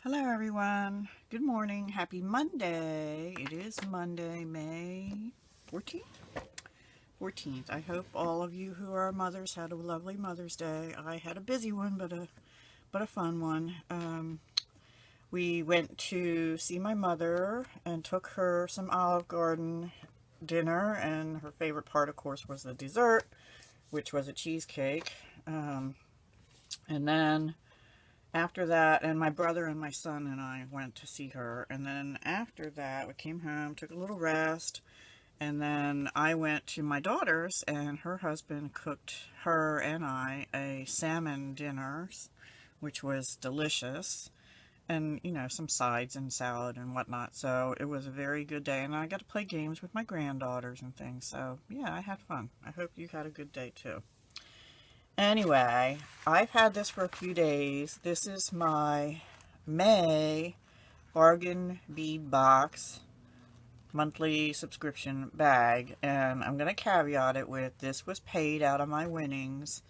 Hello everyone. Good morning. Happy Monday. It is Monday, May 14th. 14th. I hope all of you who are mothers had a lovely Mother's Day. I had a busy one, but a fun one. We went to see my mother and took her some Olive Garden dinner, and her favorite part, of course, was the dessert, which was a cheesecake. And then after that, and my brother and my son and I went to see her, and then after that we came home, took a little rest, and then I went to my daughter's, and her husband cooked her and I a salmon dinner, which was delicious, and you know, some sides and salad and whatnot. So it was a very good day, and I got to play games with my granddaughters and things. So yeah, I had fun. I hope you had a good day too. Anyway, I've had this for a few days. This is my May Bargain Bead Box monthly subscription bag, and I'm going to caveat it with this was paid out of my winnings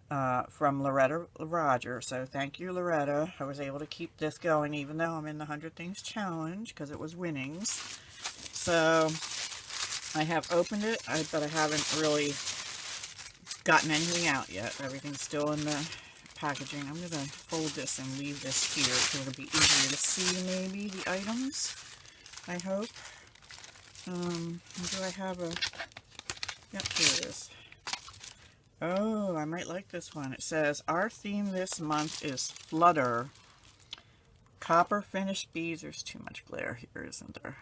from Loretta Rodger. So thank you, Loretta. I was able to keep this going even though I'm in the 100 Things Challenge because it was winnings. So I have opened it, but I haven't really gotten anything out yet. Everything's still in the packaging. I'm going to fold this and leave this here so it'll be easier to see maybe the items, I hope. Do I have a... Yep, here it is. Oh, I might like this one. It says, our theme this month is FLUTTER. Copper finished beads. There's too much glare here, isn't there?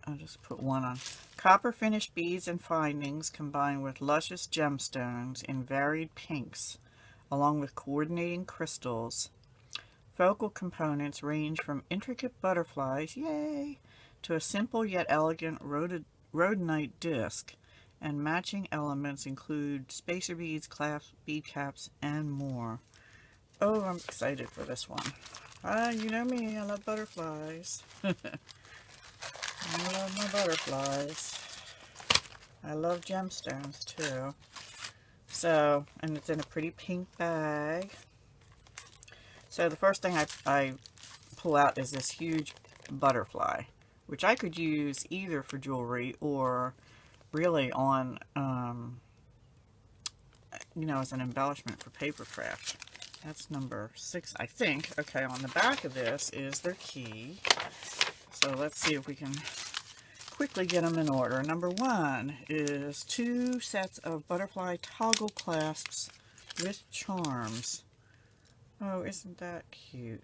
I'll just put one on. Copper finished beads and findings combined with luscious gemstones in varied pinks, along with coordinating crystals. Focal components range from intricate butterflies, yay, to a simple yet elegant rhodonite disc, and matching elements include spacer beads, clasps, bead caps, and more. Oh, I'm excited for this one. You know me, I love butterflies. I love my butterflies. I love gemstones too. So, and it's in a pretty pink bag. So the first thing I pull out is this huge butterfly, which I could use either for jewelry or really on, you know, as an embellishment for paper craft. That's number 6, I think. Okay, on the back of this is their key. So let's see if we can quickly get them in order. Number 1 is 2 sets of butterfly toggle clasps with charms. Oh, isn't that cute?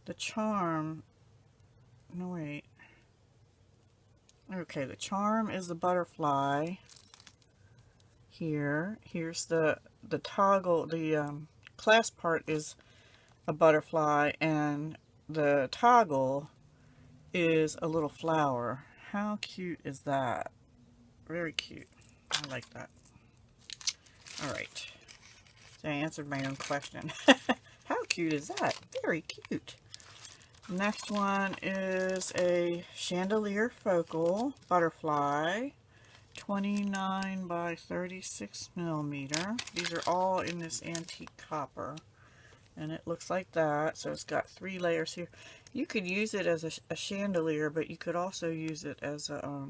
The charm, no wait. Okay, the charm is the butterfly here. Here's the toggle, the clasp part is a butterfly, and the toggle is a little flower. How cute is that? Very cute. I like that. Alright. So I answered my own question. How cute is that? Very cute. Next one is a chandelier focal butterfly. 29 by 36 millimeter. These are all in this antique copper. And it looks like that. So it's got 3 layers here. You could use it as a chandelier, but you could also use it as a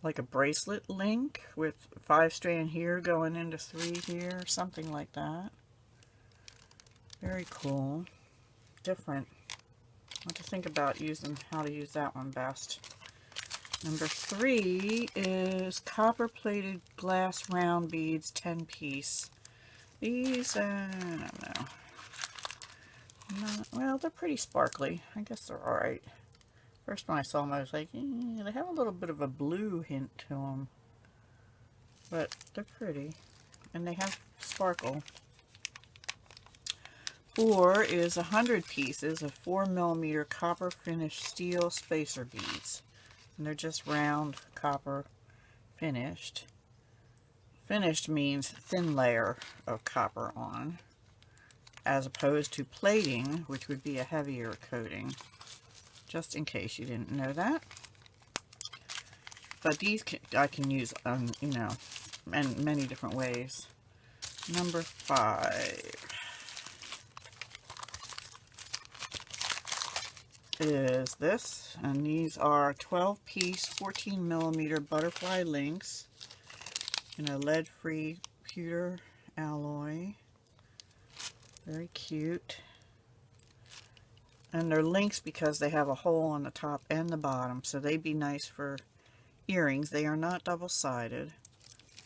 like a bracelet link with 5 strand here going into 3 here, something like that. Very cool. Different. What to think about using, how to use that one best. Number 3 is copper plated glass round beads, 10 piece. These, I don't know. Well, they're pretty sparkly. I guess they're alright. First when I saw them, I was like, they have a little bit of a blue hint to them. But they're pretty. And they have sparkle. 4 is 100 pieces of 4 millimeter copper finished steel spacer beads. And they're just round copper finished. Finished means thin layer of copper on, as opposed to plating, which would be a heavier coating, just in case you didn't know that. But these I can use, you know, in many different ways. Number 5. is this, and these are 12-piece 14mm butterfly links in a lead-free pewter alloy. Very cute. And they're links because they have a hole on the top and the bottom, so they'd be nice for earrings. They are not double-sided.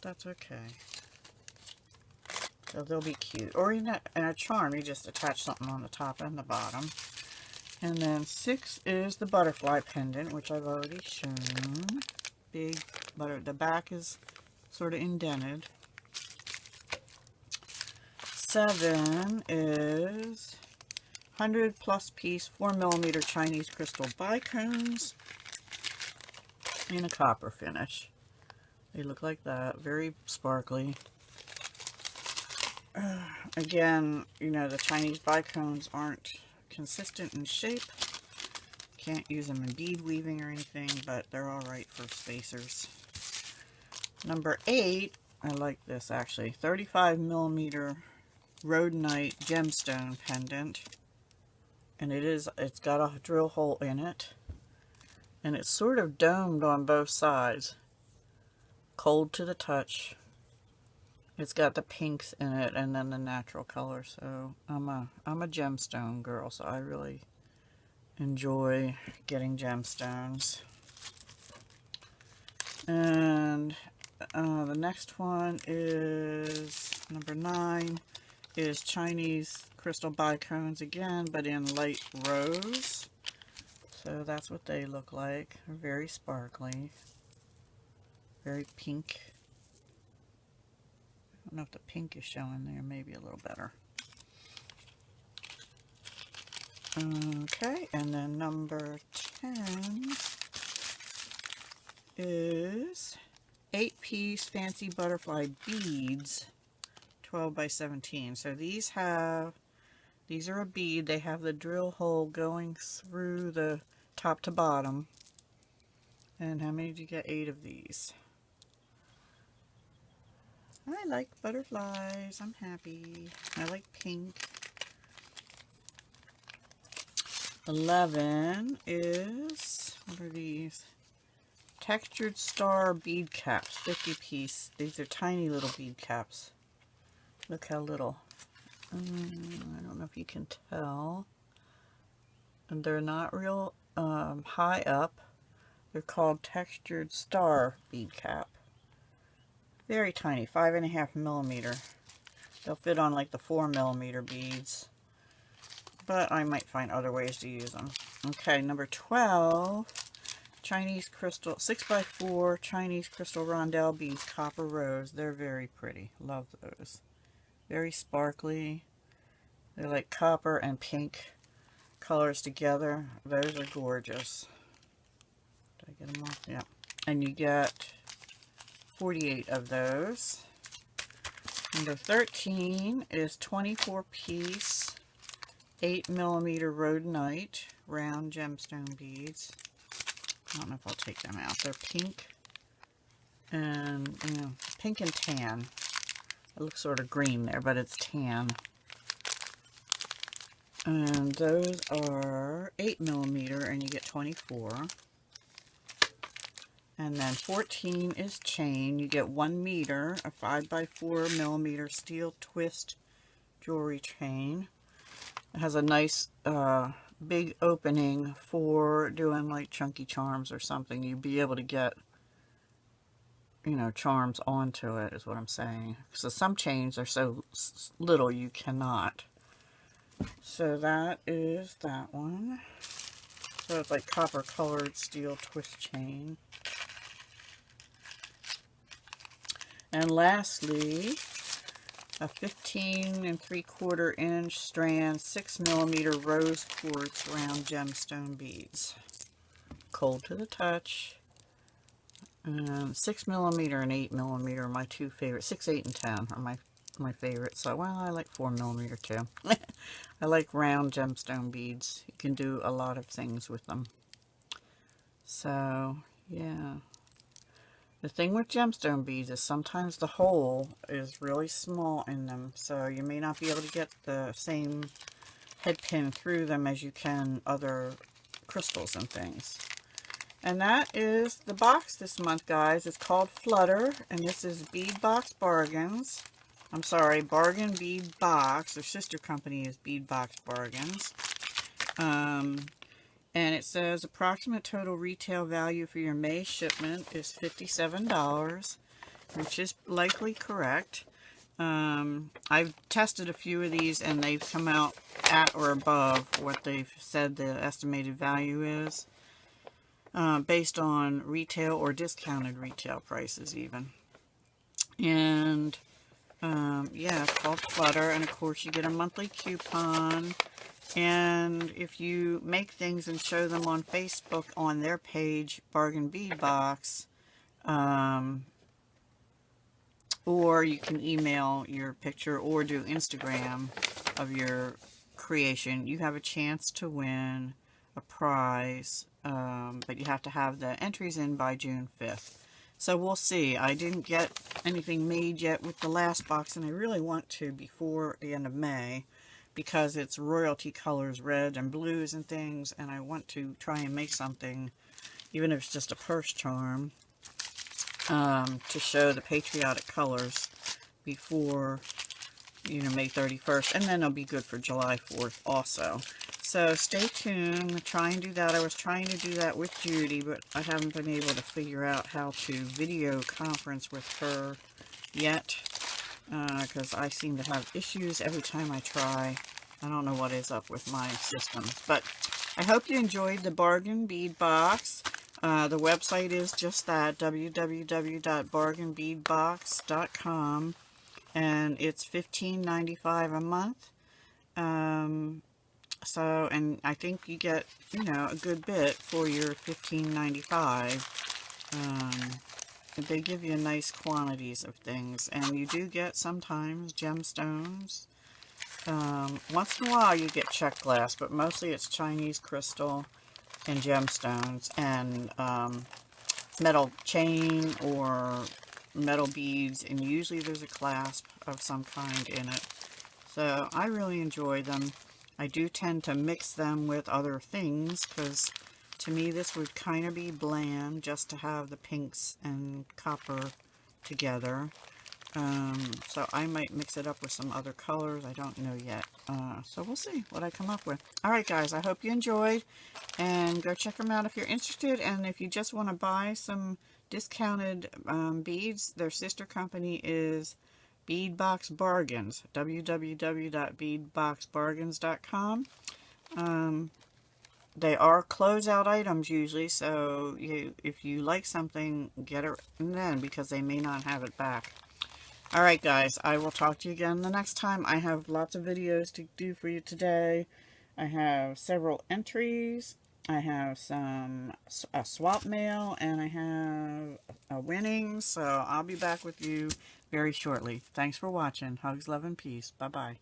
That's okay. So they'll be cute. Or in a charm, you just attach something on the top and the bottom. And then 6 is the butterfly pendant, which I've already shown. Big the back is sort of indented. 7 is 100+ piece 4mm Chinese crystal bicones in a copper finish. They look like that, very sparkly. Again, you know, the Chinese bicones aren't consistent in shape. Can't use them in bead weaving or anything, but they're alright for spacers. Number 8, I like this actually, 35mm rhodonite gemstone pendant, and it's got a drill hole in it, and it's sort of domed on both sides. Cold to the touch. It's got the pinks in it and then the natural color. So I'm a gemstone girl, so I really enjoy getting gemstones. And the next one is number 9 is Chinese crystal bicones again, but in light rose. So that's what they look like. They're very sparkly, very pink. I don't know if the pink is showing there, maybe a little better. Okay, and then number 10 is 8-piece fancy butterfly beads, 12 by 17. So these are a bead. They have the drill hole going through the top to bottom. And how many did you get? 8 of these. I like butterflies. I'm happy. I like pink. 11 is, what are these? Textured star bead caps, 50-piece. These are tiny little bead caps. Look how little. I don't know if you can tell. And they're not real high up. They're called textured star bead cap. Very tiny, 5.5mm. They'll fit on like the 4mm beads. But I might find other ways to use them. Okay, number 12. Chinese crystal, 6x4 Chinese crystal rondelle beads, copper rose. They're very pretty. Love those. Very sparkly. They're like copper and pink colors together. Those are gorgeous. Did I get them off? Yeah. And you get 48 of those. Number 13 is 24-piece 8mm rhodonite round gemstone beads. I don't know if I'll take them out. They're pink and, you know, pink and tan. It looks sort of green there, but it's tan. And those are 8mm, and you get 24. And then 14 is chain. You get 1 meter, a 5x4mm steel twist jewelry chain. It has a nice big opening for doing like chunky charms or something. You'd be able to get, you know, charms onto it, is what I'm saying. So some chains are so little you cannot. So that is that one. So it's like copper colored steel twist chain. And lastly, a 15 3/4 inch strand 6mm rose quartz round gemstone beads. Cold to the touch. 6mm and 8mm are my two favorites. 6, 8, and 10 are my favorites. So, well, I like 4mm too. I like round gemstone beads. You can do a lot of things with them. So, yeah. The thing with gemstone beads is sometimes the hole is really small in them, so you may not be able to get the same head pin through them as you can other crystals and things. And that is the box this month, guys. It's called Flutter, and this is Bead Box Bargains. I'm sorry, Bargain Bead Box. Their sister company is Bead Box Bargains. And it says approximate total retail value for your May shipment is $57, which is likely correct. I've tested a few of these and they've come out at or above what they've said the estimated value is, based on retail or discounted retail prices even. And yeah, it's called Flutter, and of course you get a monthly coupon. And if you make things and show them on Facebook on their page, Bargain Bead Box, or you can email your picture or do Instagram of your creation, you have a chance to win a prize, but you have to have the entries in by June 5th. So we'll see. I didn't get anything made yet with the last box, and I really want to before the end of May, because it's royalty colors, red and blues and things, and I want to try and make something, even if it's just a purse charm, to show the patriotic colors before, you know, May 31st, and then it'll be good for July 4th also. So stay tuned. I'll try and do that. I was trying to do that with Judy, but I haven't been able to figure out how to video conference with her yet, because I seem to have issues every time I try. I don't know what is up with my systems, but I hope you enjoyed the Bargain Bead Box. The website is just that, www.bargainbeadbox.com, and it's $15.95 a month. So, and I think you get, you know, a good bit for your $15.95. They give you nice quantities of things, and you do get sometimes gemstones. Once in a while you get check glass, but mostly it's Chinese crystal and gemstones and metal chain or metal beads, and usually there's a clasp of some kind in it. So I really enjoy them. I do tend to mix them with other things, because to me this would kind of be bland just to have the pinks and copper together. So I might mix it up with some other colors. I don't know yet. So we'll see what I come up with. Alright guys, I hope you enjoyed, and go check them out if you're interested. And if you just want to buy some discounted beads, their sister company is Bead Box Bargains, www.beadboxbargains.com. They are closeout items usually, so if you like something, get it then, because they may not have it back. Alright guys, I will talk to you again the next time. I have lots of videos to do for you today. I have several entries. I have a swap mail, and I have a winning. So I'll be back with you very shortly. Thanks for watching. Hugs, love, and peace. Bye-bye.